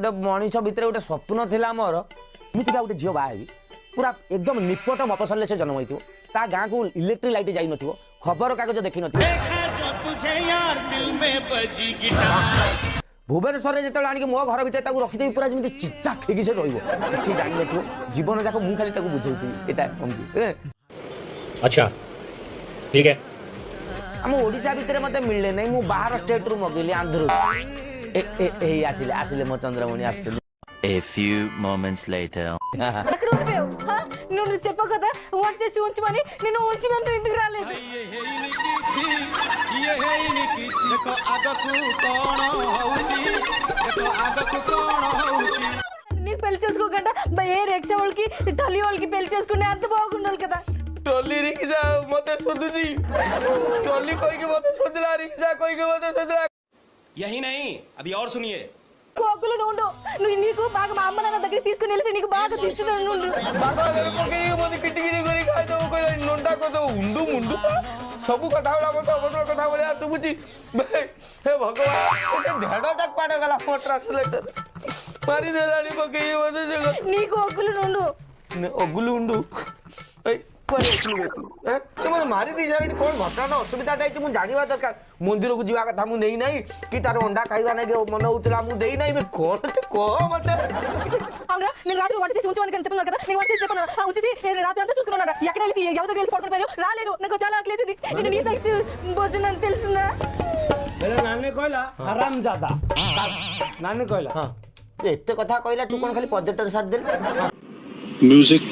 गोटे मनीष भितर गोटे स्वप्न थिला मोर एमितिका गोटे झील बाहर पूरा एकदम निपट मफसल से जन्म होइथिबो ता गाँ को इलेक्ट्रिक लाइट जाई नथिबो खबर कागज देखि नथिबो भुवनेश्वर जिते आनिक मो घर भितर रखिदेवी पूरा जमी चिचा खेकी से रही जान नथिबो जीवन जाक मु खाली बुझेबी एटा अच्छा ठीक है हम ओडिशा भितर मते मिलले नहीं मु बाहर स्टेट रु मगेली आंध्र ए आसिले आसिले मो Chandramani आसिले A few moments later. ఎక్కడ ఉండిపోయావు నువ్వు చెప్పవు కదా వాట్ చేసి ఉంచమని నేను ఉంచినంత ఎందుకు రాలేదు నేను పెళ్లి చేసుకోకుండా ఏ రిక్షా వాళ్ళకి టల్లి వాళ్ళకి పెళ్లి చేసుకునే అంత బాగుండాలి కదా टोली रिक्शा मते सोदुजी टोली कोई के मते सोदला रिक्शा कोई के मते सोदला यही नहीं अभी और सुनिए కోకులు నుండు నువ్వు నీకు బాగా మా అమ్మ నాన్న దగ్గర తీసుకుని వెళ్ళి నీకు బాగా తీస్తున్నాను నుండు बाबा घर को के मते किटकिरी करी खाय तो कोई नोंडा को तो उंडू मुंडू सब कथा वाला मते अपन कथा बोले सुबुजी हे भगवान ए ढेडो तक पाड़ गला फो ट्रांसलेटर मारी देलानी को के मते जगत నీకు కోకులు నుండు ओगुलु उंडू ए कोई ओगुलु बेतु से मते मारी दी जानी कोन घटना असुविधा टाइच मु जानिबा दरकार मंदिर को जीवा कथा मु नेई नाही कि तार अंडा खाइबा नै मन होतला मु देई नाही बे कोन ते को मते అవునా నేను రాత్రి వాటి చేసి ఉంచమని చెప్పాను కదా నేను వాటి చేసి చెప్పాను ఆ ఉంచి రాత్రి అంతా చూసుకున్నాను ఎక్కడ వెళ్ళి ఎవరి దగ్గర స్పాట్ పడిపోయాను రాలేదు నాకు చాలా ఆకలేసింది నేను నీ దగ్గర భోజనం తెలిసిందా नानी कहला आराम ज्यादा नानी कहला हां एते कथा कहला तू कोन खाली प्रोजेक्टर साथ दे म्यूजिक